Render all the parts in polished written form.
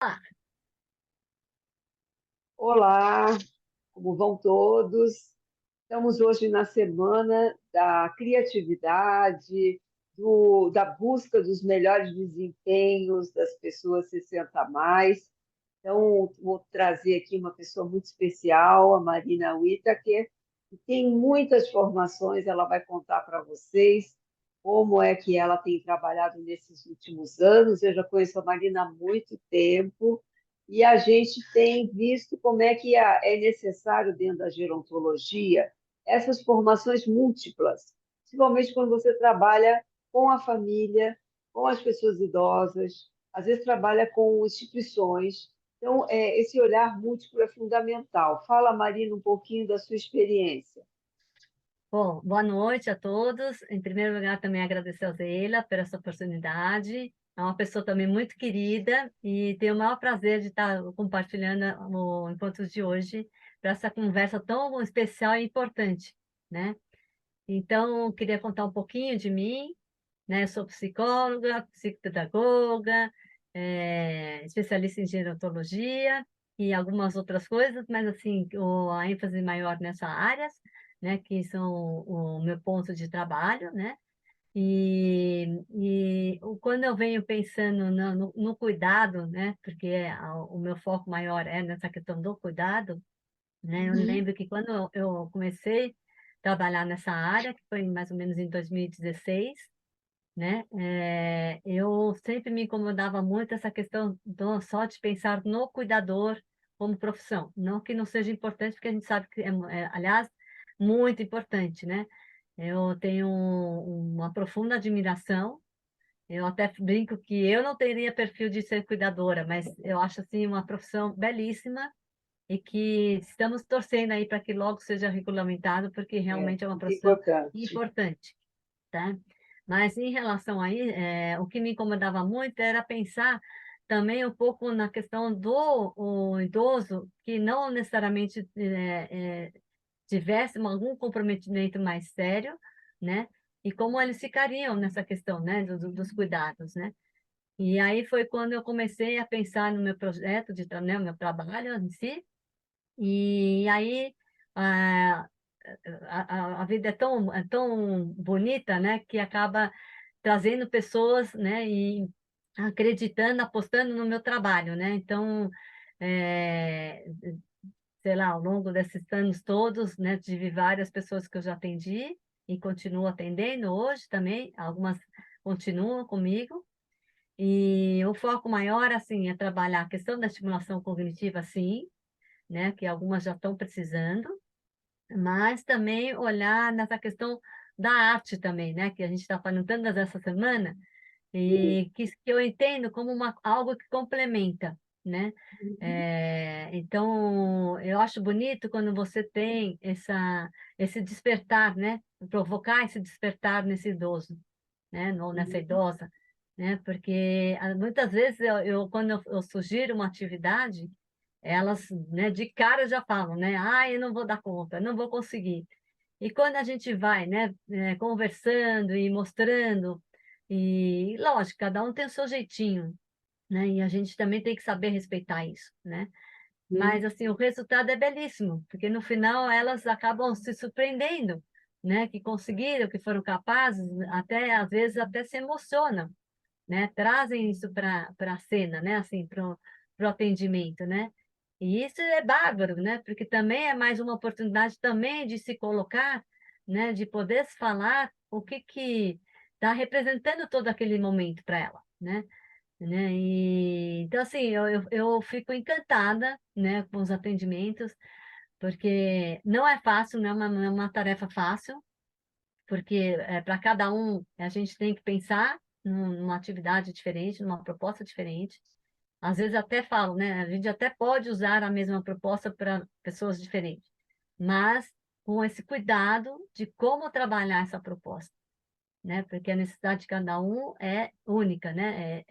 Ah, Olá, como vão todos? Estamos hoje na semana da criatividade, da busca dos melhores desempenhos das pessoas 60 a mais. Então, vou trazer aqui uma pessoa muito especial, a Marina Whittaker, que tem muitas formações, ela vai contar para vocês como é que ela tem trabalhado nesses últimos anos. Eu já conheço a Marina há muito tempo e a gente tem visto como é que é necessário, dentro da gerontologia, essas formações múltiplas, principalmente quando você trabalha com a família, com as pessoas idosas, às vezes trabalha com instituições. Então, esse olhar múltiplo é fundamental. Fala, Marina, um pouquinho da sua experiência. bom, boa noite a todos. Em primeiro lugar, também agradecer a Zélia por essa oportunidade. É uma pessoa também muito querida e tenho o maior prazer de estar compartilhando o encontro de hoje para essa conversa tão especial e importante, né? Então, eu queria contar um pouquinho de mim, né? Eu sou psicóloga, psicopedagoga, especialista em gerontologia e algumas outras coisas, mas assim, a ênfase maior nessa área, né? Que são o meu ponto de trabalho, né? Quando eu venho pensando no cuidado, né? Porque o meu foco maior é nessa questão do cuidado, né? Eu Uhum. lembro que quando eu comecei a trabalhar nessa área, que foi mais ou menos em 2016, né? Eu sempre me incomodava muito essa questão só de pensar no cuidador como profissão. Não que não seja importante, porque a gente sabe que aliás, muito importante, né? Eu tenho uma profunda admiração. Eu até brinco que eu não teria perfil de ser cuidadora, mas eu acho assim uma profissão belíssima e que estamos torcendo aí para que logo seja regulamentado, porque realmente é uma Muito profissão importante. importante, tá? Mas em relação aí, o que me incomodava muito era pensar também um pouco na questão do o idoso que não necessariamente tivesse algum comprometimento mais sério, né? E como eles ficariam nessa questão, né, dos cuidados, né? E aí foi quando eu comecei a pensar no meu projeto né, o meu trabalho em si, e aí a, a vida é tão bonita, né, que acaba trazendo pessoas, né, e acreditando, apostando no meu trabalho, né? Então, é, sei lá, ao longo desses anos todos, né, tive várias pessoas que eu já atendi e continuo atendendo hoje também, algumas continuam comigo, e o foco maior, assim, é trabalhar a questão da estimulação cognitiva, sim, né, que algumas já estão precisando, mas também olhar nessa questão da arte também, né, que a gente está falando tanto dessa semana, Sim. e que eu entendo como algo que complementa, né? Uhum. Então, eu acho bonito quando você tem esse despertar, né? Provocar esse despertar nesse idoso, né? Ou nessa Uhum. idosa, né? Porque muitas vezes, quando eu sugiro uma atividade, elas, né, de cara já falam, né? Ah, eu não vou dar conta, não vou conseguir. E quando a gente vai, né, conversando e mostrando, e lógico, cada um tem o seu jeitinho, né? E a gente também tem que saber respeitar isso, né? Uhum. Mas assim, o resultado é belíssimo, porque no final elas acabam se surpreendendo, né? Que conseguiram, que foram capazes, até às vezes até se emocionam, né? Trazem isso para a cena, né? Assim, para o atendimento, né? E isso é bárbaro, né? Porque também é mais uma oportunidade também de se colocar, né? De poder se falar o que está representando todo aquele momento para ela, né? E, então, assim, eu fico encantada, né? Com os atendimentos, porque não é fácil, não é uma tarefa fácil, porque para cada um a gente tem que pensar numa atividade diferente, numa proposta diferente. Às vezes até falo, né? A gente até pode usar a mesma proposta para pessoas diferentes, mas com esse cuidado de como trabalhar essa proposta, né? Porque a necessidade de cada um é única, né?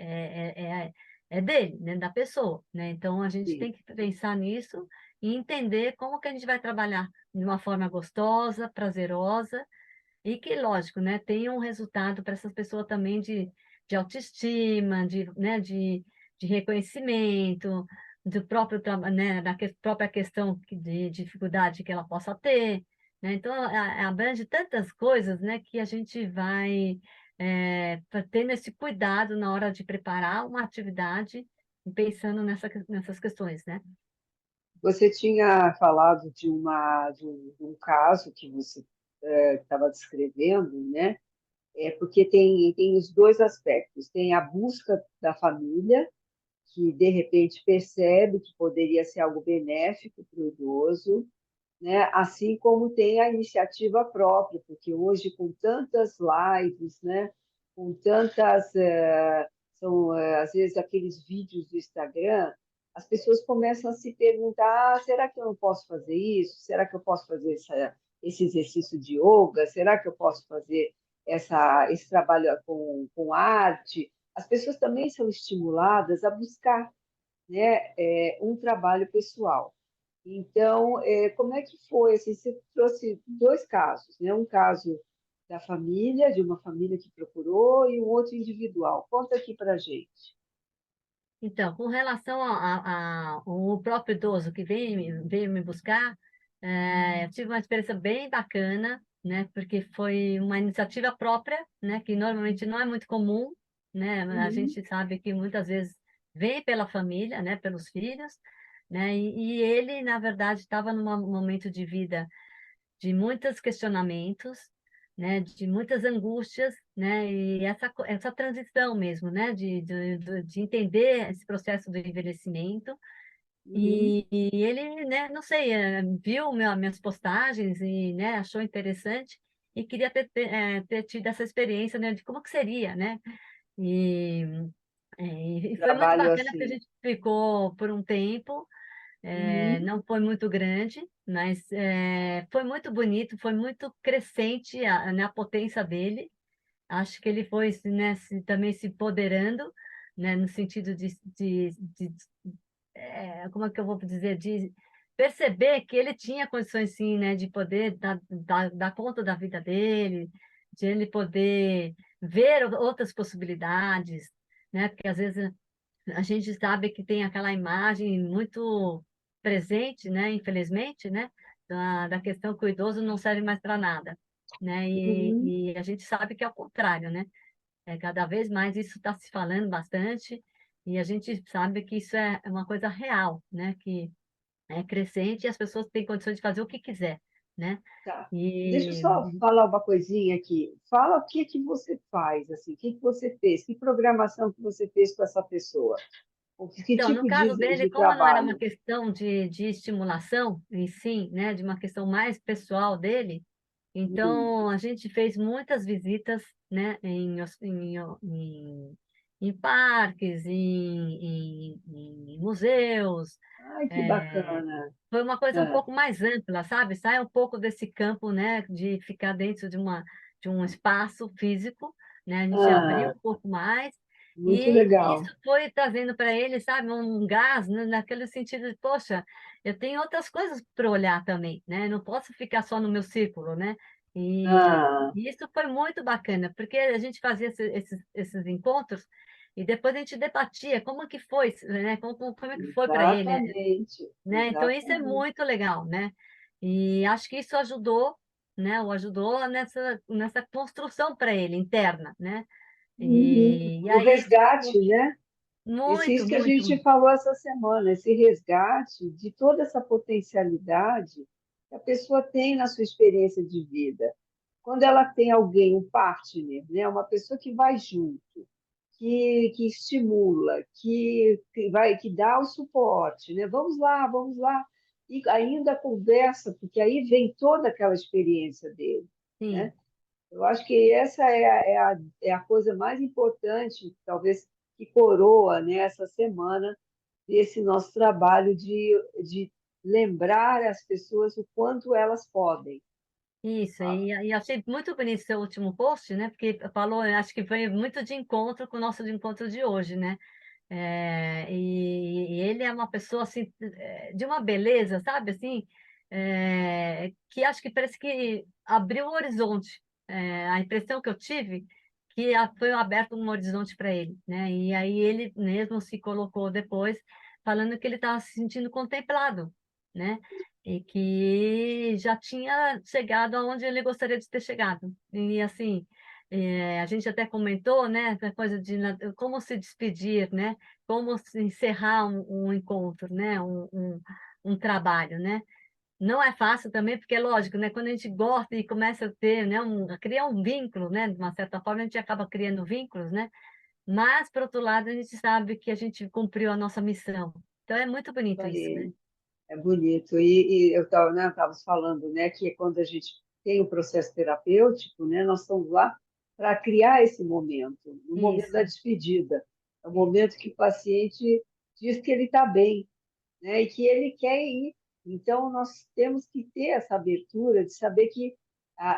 É dele, né? Da pessoa, né? Então a gente Sim. tem que pensar nisso e entender como que a gente vai trabalhar de uma forma gostosa, prazerosa e que, lógico, né, tem um resultado para essas pessoas também de autoestima, né, de reconhecimento, do próprio, né, própria questão de dificuldade que ela possa ter, né? Então, abrange tantas coisas, né, que a gente vai tendo esse cuidado na hora de preparar uma atividade, pensando nessas questões, né? Você tinha falado de um caso que você estava descrevendo, né? Porque tem os dois aspectos. Tem a busca da família, que de repente percebe que poderia ser algo benéfico para o idoso, né? Assim como tem a iniciativa própria, porque hoje com tantas lives, né? Com tantas às vezes aqueles vídeos do Instagram, as pessoas começam a se perguntar: será que eu não posso fazer isso? Será que eu posso fazer esse exercício de yoga? Será que eu posso fazer esse trabalho com arte? As pessoas também são estimuladas a buscar, né, um trabalho pessoal. Então, como é que foi? Assim, você trouxe dois casos, né? Um caso da família, de uma família que procurou, e um outro individual. Conta aqui para a gente. Então, com relação ao próprio idoso que veio me buscar, eu tive uma experiência bem bacana, né? Porque foi uma iniciativa própria, né? Que normalmente não é muito comum, né? A Uhum. gente sabe que muitas vezes vem pela família, né? Pelos filhos, né? E ele, na verdade, estava num momento de vida de muitos questionamentos, né, de muitas angústias, né, e essa transição mesmo, né, de entender esse processo do envelhecimento. Uhum. E ele, né, não sei, viu minhas postagens e, né, achou interessante e queria ter tido essa experiência, né, de como que seria, né? E, e foi muito Trabalho bacana porque a assim. gente ficou por um tempo, Uhum. não foi muito grande, mas foi muito bonito, foi muito crescente a potência dele. Acho que ele foi, né, também se empoderando, né, no sentido como é que eu vou dizer, de perceber que ele tinha condições, sim, né, de poder dar conta da vida dele, de ele poder ver outras possibilidades, né, porque às vezes a gente sabe que tem aquela imagem muito presente, né, infelizmente, né, da questão que o idoso não serve mais para nada, né, Uhum. e a gente sabe que é o contrário, né, cada vez mais isso está se falando bastante, e a gente sabe que isso é uma coisa real, né, que é crescente e as pessoas têm condições de fazer o que quiser, né, Tá. Deixa eu e só falar uma coisinha aqui. Fala o que que você faz, assim, o que que você fez, que programação que você fez com essa pessoa, que então, no tipo caso dele, de como não era uma trabalho. questão de estimulação em si, né, de uma questão mais pessoal dele, Hum. então a gente fez muitas visitas, né, em parques, em museus. Ai, que é, bacana. Foi uma coisa um Ah, pouco mais ampla, sabe? Sai um pouco desse campo, né, de ficar dentro de um espaço físico, né? A gente abriu ah, um pouco mais muito e isso legal. foi trazendo para ele, sabe, um gás, né, naquele sentido de, poxa, eu tenho outras coisas para olhar também, né? Não posso ficar só no meu círculo, né? Ah, E isso foi muito bacana, porque a gente fazia esses encontros e depois a gente debatia como que foi, né? Como é que foi para ele, exatamente, né? Então isso é exatamente. muito legal, né? E acho que isso ajudou, né? O ajudou nessa construção para ele interna, né? Uhum. E O aí resgate, né? muito, Isso que a gente muito, falou essa semana, esse resgate de toda essa potencialidade que a pessoa tem na sua experiência de vida. Quando ela tem alguém, um partner, né? Uma pessoa que vai junto, que estimula, que dá o suporte, né? Vamos lá, vamos lá. E ainda conversa, porque aí vem toda aquela experiência dele, sim. né? Eu acho que essa é a coisa mais importante, talvez, que coroa, né, essa semana desse nosso trabalho de lembrar as pessoas o quanto elas podem. Isso, Ah, e achei muito bonito seu último post, né? Porque falou, eu acho que foi muito de encontro com o nosso de encontro de hoje, né? E ele é uma pessoa assim de uma beleza, sabe? Assim, que acho que parece que abriu o horizonte. A impressão que eu tive que foi aberto um horizonte para ele, né? E aí ele mesmo se colocou depois falando que ele estava se sentindo contemplado, né? E que já tinha chegado aonde ele gostaria de ter chegado. E assim, a gente até comentou, né, essa coisa de como se despedir, né? Como se encerrar um encontro, né? Um trabalho, né? Não é fácil também, porque é lógico, né? Quando a gente gosta e começa a ter, né, a criar um vínculo, né? De uma certa forma, a gente acaba criando vínculos, né? Mas, por outro lado, a gente sabe que a gente cumpriu a nossa missão. Então, é muito Isso bonito isso, né? aí. É bonito. E eu estava, né, tava falando, né, que quando a gente tem o processo terapêutico, né, nós estamos lá para criar esse momento, o momento da Isso, despedida. É o isso. momento que o paciente diz que ele está bem, né, e que ele quer ir. Então, nós temos que ter essa abertura de saber que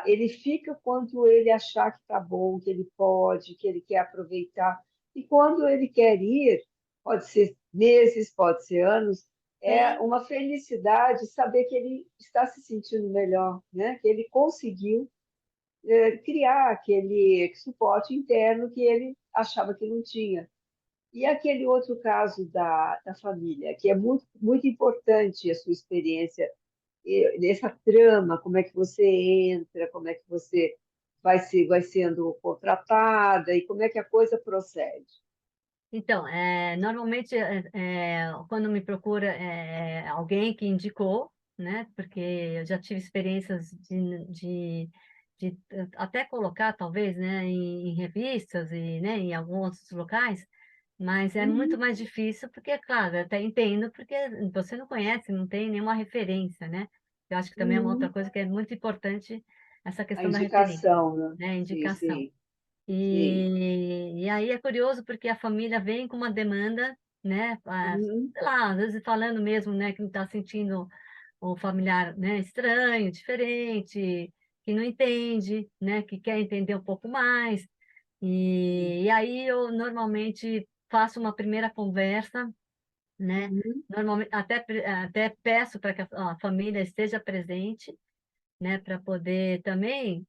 ele fica quando ele achar que está bom, que ele pode, que ele quer aproveitar. E quando ele quer ir, pode ser meses, pode ser anos, é Sim, uma felicidade saber que ele está se sentindo melhor, né? Que ele conseguiu criar aquele suporte interno que ele achava que não tinha. E aquele outro caso da família, que é muito, muito importante a sua experiência, nessa trama, como é que você entra, como é que você vai sendo contratada e como é que a coisa procede. então, normalmente, quando me procura alguém que indicou, né? Porque eu já tive experiências de até colocar, talvez, né? Em revistas e, né? Em alguns outros locais, mas é muito Uhum. mais difícil, porque, claro, eu até entendo, porque você não conhece, não tem nenhuma referência, né? Eu acho que também é uma outra Uhum. coisa que é muito importante, essa A questão da referência, indicação, né? né? Sim, Indicação. sim, sim. E aí é curioso porque a família vem com uma demanda, né? Uhum. Sei lá, às vezes falando mesmo, né, que não está sentindo o familiar, né, estranho, diferente, que não entende, né, que quer entender um pouco mais. E aí eu normalmente faço uma primeira conversa, né? Uhum. Normalmente até peço para que a família esteja presente, né, para poder também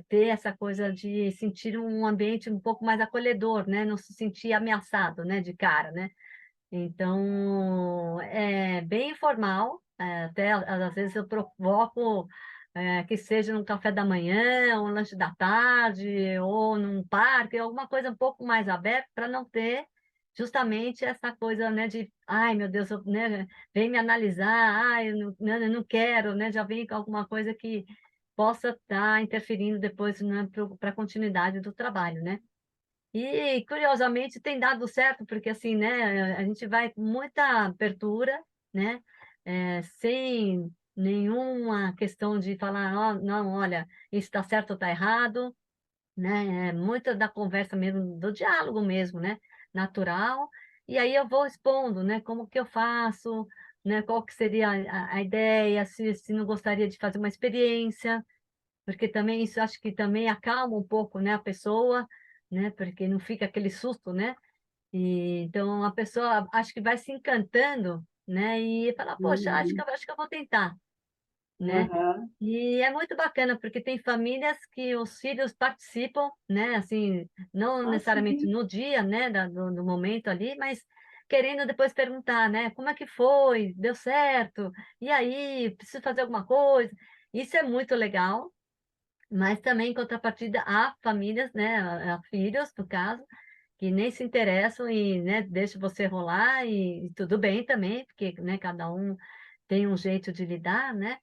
ter essa coisa de sentir um ambiente um pouco mais acolhedor, né, não se sentir ameaçado, né, de cara, né. Então, é bem informal, até às vezes eu provoco que seja num café da manhã, ou um lanche da tarde, ou num parque, alguma coisa um pouco mais aberta, para não ter justamente essa coisa, né, de, ai, meu Deus, né, vem me analisar, ai, eu não quero, né, já vem com alguma coisa que possa estar interferindo depois, né, para a continuidade do trabalho, né. E, curiosamente, tem dado certo, porque assim, né, a gente vai com muita abertura, né, sem nenhuma questão de falar: "Ó, não, olha, isso está certo ou está errado", né, muita da conversa mesmo, do diálogo mesmo, né, natural, e aí eu vou expondo, né, como que eu faço, né, qual que seria a ideia, se não gostaria de fazer uma experiência, porque também isso acho que também acalma um pouco, né, a pessoa, né, porque não fica aquele susto, né. E então a pessoa acho que vai se encantando, né, e fala: "Poxa, Uhum. acho que eu vou tentar", né. Aham. E é muito bacana, porque tem famílias que os filhos participam, né, assim, não Ah, necessariamente sim. no dia, né, do momento ali, mas querendo depois perguntar, né: "Como é que foi? Deu certo? E aí, preciso fazer alguma coisa?". Isso é muito legal, mas também, em contrapartida, há famílias, né, há filhos, no caso, que nem se interessam e, né, deixa você rolar e tudo bem também, porque, né, cada um tem um jeito de lidar, né,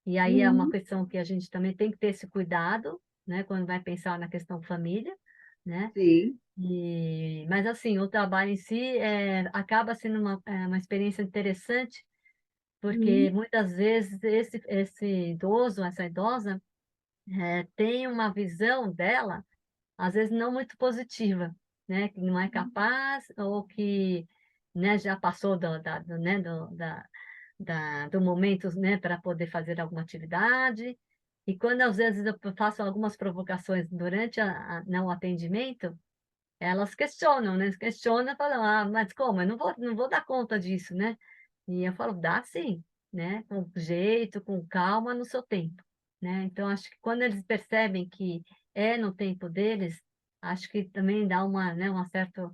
e aí é uma Uhum. questão que a gente também tem que ter esse cuidado, né, quando vai pensar na questão família, né. Sim. Mas assim, o trabalho em si, acaba sendo uma experiência interessante, porque Uhum. muitas vezes esse idoso, essa idosa, tem uma visão dela, às vezes não muito positiva, né, que não é capaz ou que, né, já passou né, do momento, né, para poder fazer alguma atividade. E quando às vezes eu faço algumas provocações durante né, o atendimento, elas questionam, né, questionam, falam: "Ah, mas como? Eu não vou dar conta disso, né?". E eu falo: "Dá sim, né, com jeito, com calma, no seu tempo", né. Então acho que quando eles percebem que é no tempo deles, acho que também dá uma, né, um certo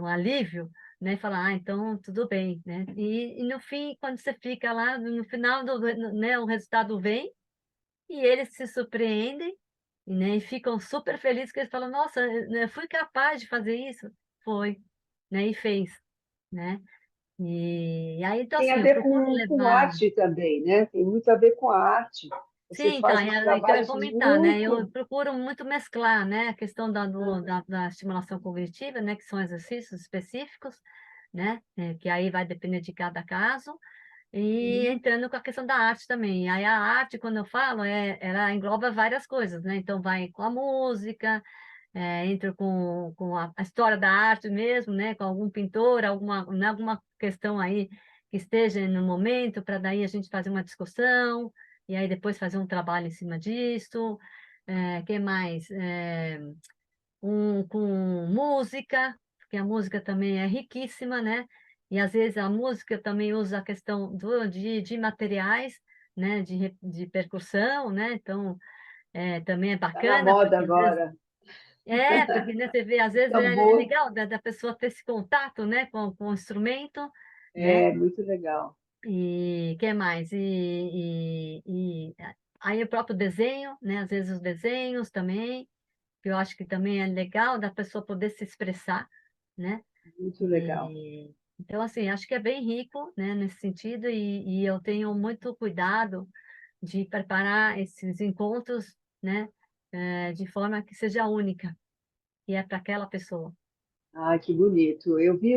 um alívio, né? Falar, então tudo bem, né? E no fim, quando você fica lá, no final né, o resultado vem e eles se surpreendem, né? E ficam super felizes que eles falam, nossa, eu fui capaz de fazer isso, foi, né? E fez, né? E aí, então Tem a assim, eu ver procuro com levar. arte também, né? Tem muito a ver com a arte. Você Sim, então, faz uns é que eu ia trabalhos comentar, né? Eu muito. procuro muito mesclar, né? A questão da estimulação cognitiva, né? Que são exercícios específicos, né? Que aí vai depender de cada caso, e Uhum. entrando com a questão da arte também. Aí a arte, quando eu falo, ela engloba várias coisas, né? Então vai com a música, entra com a história da arte mesmo, né? Com algum pintor, né? Alguma questão aí que esteja no momento, para daí a gente fazer uma discussão, e aí depois fazer um trabalho em cima disso. Que mais? Com música, porque a música também é riquíssima, né? E às vezes a música também usa a questão de materiais, né? De percussão, né? Então, também é Está na bacana, moda porque às vezes agora. porque né, você vê, às O vezes é tambor legal da pessoa ter esse contato, né, com o instrumento, né? é muito legal. E que mais? Aí o próprio desenho, né? Às vezes os desenhos também, que eu acho que também é legal da pessoa poder se expressar, né? Muito legal. Então, assim, acho que é bem rico, né, nesse sentido, e eu tenho muito cuidado de preparar esses encontros, né, de forma que seja única, e é para aquela pessoa. Ah, que bonito. Eu vi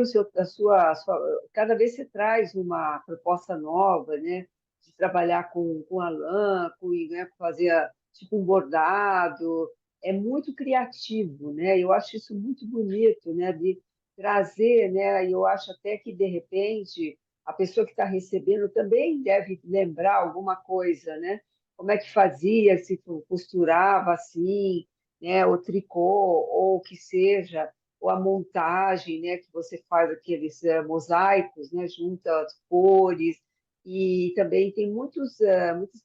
cada vez você traz uma proposta nova, né? De trabalhar com a lã, né, fazer tipo um bordado. É muito criativo, né? Eu acho isso muito bonito, né? De trazer, né? E eu acho até que, de repente, a pessoa que está recebendo também deve lembrar alguma coisa, né? Como é que fazia, se costurava assim, né? O tricô, ou o que seja, ou a montagem, né, que você faz aqueles mosaicos, né, junta as cores, e também tem muitas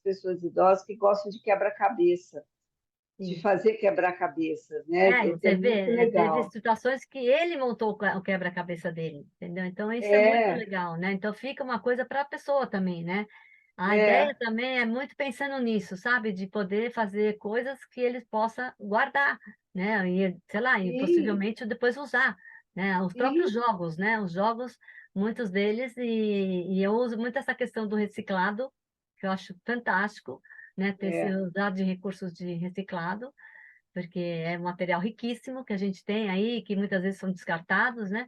pessoas idosas que gostam de quebra-cabeça, de Sim. fazer quebra-cabeças, né, é Você muito vê, teve legal. situações que ele montou o quebra-cabeça dele, entendeu? Então, isso é muito É, legal, né? Então, fica uma coisa para a pessoa também, né? A ideia é, também é muito pensando nisso, sabe? De poder fazer coisas que ele possa guardar, né? E, sei lá, e sim, possivelmente depois usar, né? Os próprios sim, jogos, né? Os jogos, muitos deles, e eu uso muito essa questão do reciclado, que eu acho fantástico, né? Ter se é, usado de recursos de reciclado, porque é um material riquíssimo que a gente tem aí, que muitas vezes são descartados, né?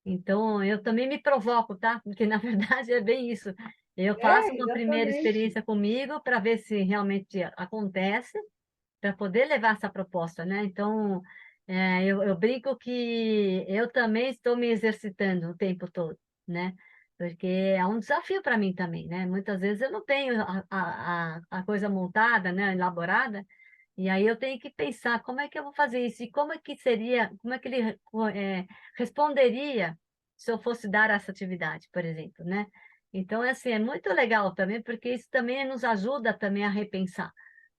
Então, eu também me provoco, tá? Porque, na verdade, é bem isso. Eu faço uma primeira exatamente. experiência comigo para ver se realmente acontece, para poder levar essa proposta, né? Então, eu brinco que eu também estou me exercitando o tempo todo, né? Porque é um desafio para mim também, né? Muitas vezes eu não tenho a coisa montada, né? Elaborada, e aí eu tenho que pensar como é que eu vou fazer isso e como é que seria, como é que ele responderia se eu fosse dar essa atividade, por exemplo, né? Então, assim, é muito legal também, porque isso também nos ajuda também a repensar,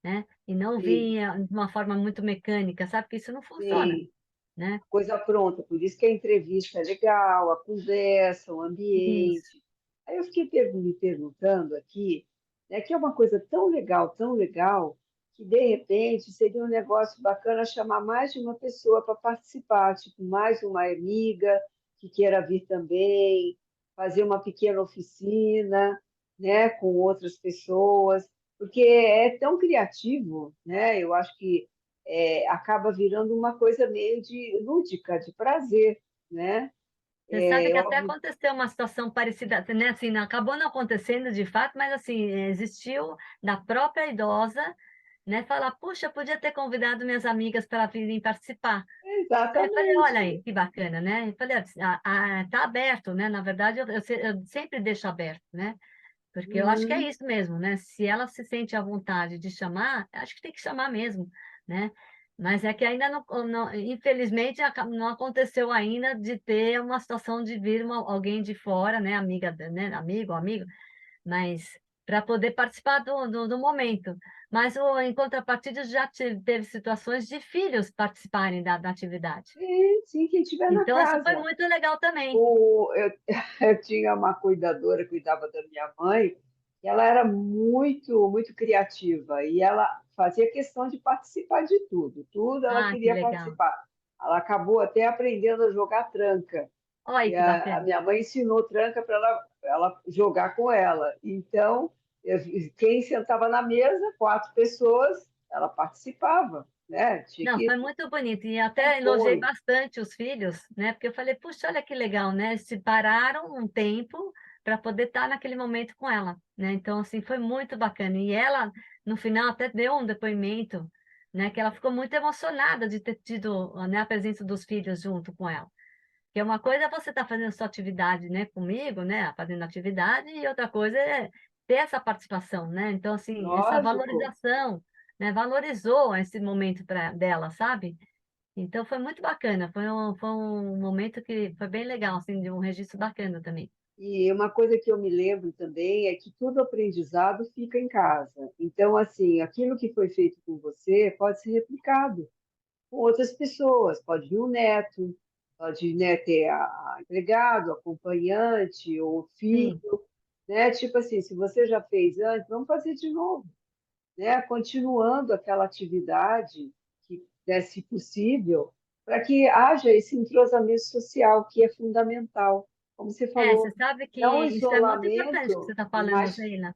né? E não Sim, vir de uma forma muito mecânica, sabe? Porque isso não funciona, sim. né? Coisa pronta, por isso que a entrevista é legal, a conversa, o Isso. ambiente. Aí eu fiquei me perguntando aqui, né, que é uma coisa tão legal, que de repente seria um negócio bacana chamar mais de uma pessoa para participar, tipo, mais uma amiga que queira vir também, fazer uma pequena oficina, né, com outras pessoas, porque é tão criativo, né? Eu acho que acaba virando uma coisa meio de lúdica, de prazer, né? Você sabe que Eu, até aconteceu uma situação parecida, né? Assim, acabou não acontecendo de fato, mas assim, existiu da própria idosa, né? Falar, puxa, podia ter convidado minhas amigas para virem participar. Aí eu falei, olha exatamente. aí, que bacana, né? Eu falei, tá aberto, né? Na verdade, eu sempre deixo aberto, né? Porque eu acho que é Uhum. isso mesmo, né? Se ela se sente à vontade de chamar, acho que tem que chamar mesmo, né? Mas é que ainda infelizmente, não aconteceu ainda de ter uma situação de vir alguém de fora, né? Amiga, né? Amigo, amigo, mas para poder participar do momento. Mas, em contrapartida, já teve situações de filhos participarem da atividade. Sim, sim, quem estiver na Então, isso foi casa. muito legal também. Eu, eu tinha uma cuidadora, cuidava da minha mãe, e ela era muito, muito criativa, e ela fazia questão de participar de tudo, tudo ela Ah, que queria legal. participar. Ela acabou até aprendendo a jogar tranca, Olha e que a bacana. minha mãe ensinou tranca para ela jogar com ela. Então, quem sentava na mesa, quatro pessoas, ela participava, né? Tinha Não, foi que muito bonito e até elogiei compor. bastante os filhos, né, porque eu falei: "Puxa, olha que legal, né, se pararam um tempo para poder estar naquele momento com ela", né, então, assim, foi muito bacana. E ela, no final, até deu um depoimento, né, que ela ficou muito emocionada de ter tido, né, a presença dos filhos junto com ela. Porque uma coisa é você estar fazendo sua atividade, né, comigo, né, fazendo atividade, e outra coisa é ter essa participação, né. Então, assim, essa Lógico. valorização, né, valorizou esse momento pra dela, sabe. Então foi muito bacana, foi um momento que foi bem legal, assim, de um registro bacana também. E uma coisa que eu me lembro também é que todo aprendizado fica em casa. Então, assim, aquilo que foi feito com você pode ser replicado com outras pessoas. Pode vir um neto, pode, né, ter a empregado, acompanhante ou Sim. filho, né? Tipo assim, se você já fez antes, vamos fazer de novo, né? Continuando aquela atividade que, né, se possível, para que haja esse entrosamento social que é fundamental. Como você É, você falou, sabe que não o isso é muito importante que você isolamento, está falando, mas Sheila,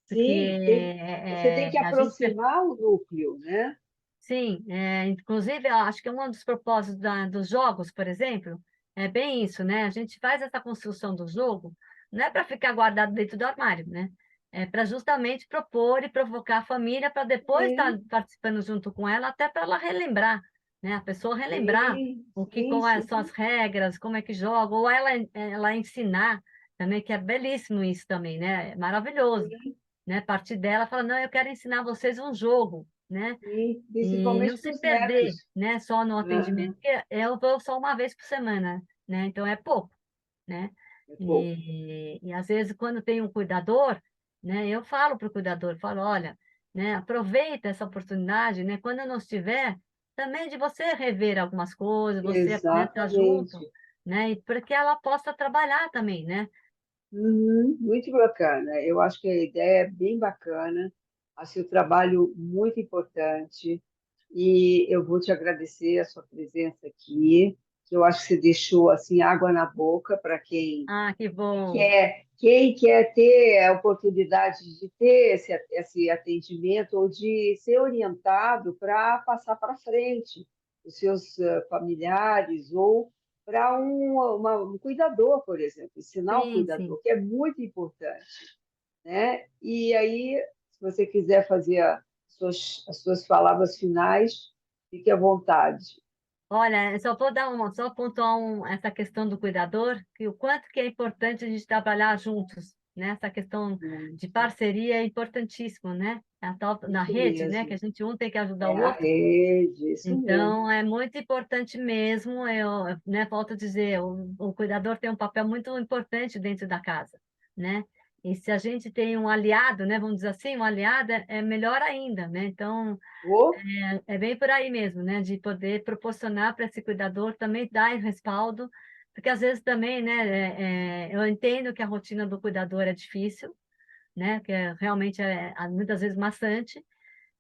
porque, sim, você tem que a gente. aproximar o núcleo, né? Sim, inclusive eu acho que um dos propósitos dos jogos, por exemplo, é bem isso, né, a gente faz essa construção do jogo, não é para ficar guardado dentro do armário, né, é para justamente propor e provocar a família para depois estar Sim, participando junto com ela, até para ela relembrar, né, a pessoa relembrar sim, o que sim, são as sim, regras, como é que joga, ou ela ensinar também, que é belíssimo isso também, né, é maravilhoso, sim, né, partir dela, fala: "Não, eu quero ensinar vocês um jogo", né, sim, e não principalmente para se os perder, netos. né, só no atendimento, Aham, porque eu vou só uma vez por semana, né, então é pouco, né. é pouco. E às vezes quando tem um cuidador, né, eu falo para o cuidador, falo: "Olha, né, aproveita essa oportunidade, né, quando eu não estiver, também de você rever algumas coisas, você, né, estar junto, Exatamente. né, e para que ela possa trabalhar também, né". Uhum, muito bacana. Eu acho que a ideia é bem bacana, acho o trabalho muito importante e eu vou te agradecer a sua presença aqui, que eu acho que você deixou assim água na boca para Ah, que bom. quem quer ter a oportunidade de ter esse atendimento ou de ser orientado para passar para frente os seus familiares ou para um cuidador, por exemplo, ensinar o Sim, sim. cuidador, que é muito importante, né? E aí, se você quiser fazer as suas palavras finais, fique à vontade. Olha, eu só vou dar só pontuar essa questão do cuidador, que o quanto que é importante a gente trabalhar juntos, né, essa questão de Muito, parceria é importantíssimo, né, a tal na isso rede, né, que a mesmo. gente um tem que ajudar É o a outro, rede, isso mesmo. então é muito importante mesmo, né, volto a dizer, o cuidador tem um papel muito importante dentro da casa, né, e se a gente tem um aliado, né, vamos dizer assim, um aliado é melhor ainda, né, então Oh, é bem por aí mesmo, né, de poder proporcionar para esse cuidador também dar respaldo, porque às vezes também, né, eu entendo que a rotina do cuidador é difícil, né, que realmente muitas vezes maçante,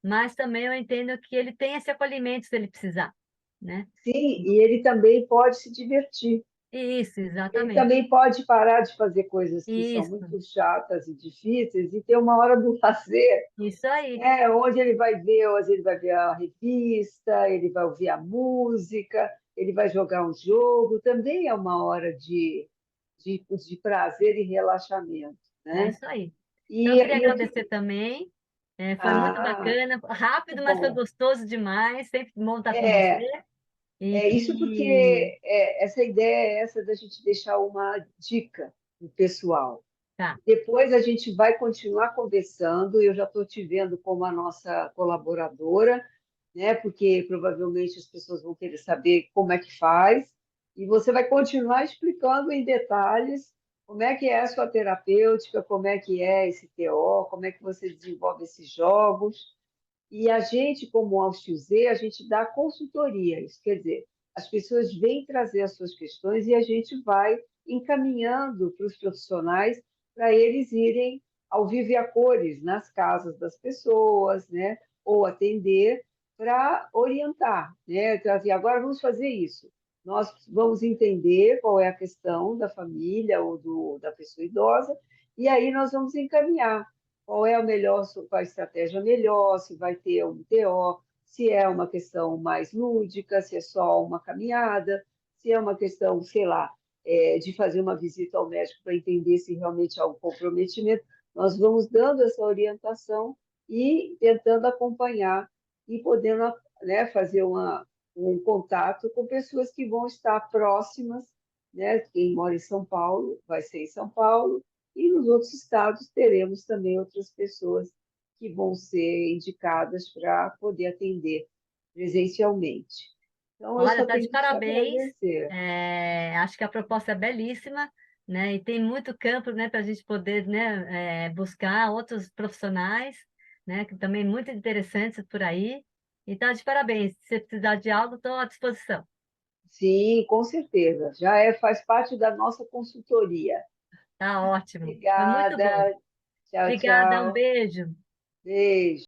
mas também eu entendo que ele tem esse acolhimento se ele precisar, né. sim, e ele também pode se divertir. Isso, Ele exatamente. também pode parar de fazer coisas que são Isso, muito chatas e difíceis e ter uma hora do lazer, isso aí. onde ele vai ver a revista, ele vai ouvir a música, ele vai jogar um jogo. Também é uma hora de prazer e relaxamento, É né? isso aí. Então eu E, queria e o que. agradecer também, foi muito Ah, bacana, muito rápido, mas foi bom. gostoso demais, sempre bom estar com você. É, E É isso que porque essa ideia é essa da gente deixar uma dica para o pessoal. tá. Depois a gente vai continuar conversando. Eu já estou te vendo como a nossa colaboradora, né? Porque provavelmente as pessoas vão querer saber como é que faz. E você vai continuar explicando em detalhes como é que é a sua terapêutica, como é que é esse TO, como é que você desenvolve esses jogos. E a gente, como AuxZ, a gente dá consultoria, isso quer dizer, as pessoas vêm trazer as suas questões e a gente vai encaminhando para os profissionais para eles irem ao vivo e a cores nas casas das pessoas, né? Ou atender para orientar, né? Trazer, agora vamos fazer isso. Nós vamos entender qual é a questão da família ou da pessoa idosa, e aí nós vamos encaminhar qual é o melhor, qual a estratégia melhor, se vai ter um TO, se é uma questão mais lúdica, se é só uma caminhada, se é uma questão, sei lá, de fazer uma visita ao médico para entender se realmente há um comprometimento. Nós vamos dando essa orientação e tentando acompanhar e podendo, né, fazer um contato com pessoas que vão estar próximas, né? Quem mora em São Paulo vai ser em São Paulo, e nos outros estados teremos também outras pessoas que vão ser indicadas para poder atender presencialmente. Então, eu Olha, só tá tenho de que te parabéns. agradecer. Acho que a proposta é belíssima, né? E tem muito campo, né, para a gente poder, né, buscar outros profissionais, né, que também muito interessantes por aí. E tá de parabéns. Se você precisar de algo, estou à disposição. Sim, com certeza. Faz parte da nossa consultoria. Tá ótimo. Foi muito bom. Obrigada. Tchau, Obrigada, um tchau. beijo. Beijo.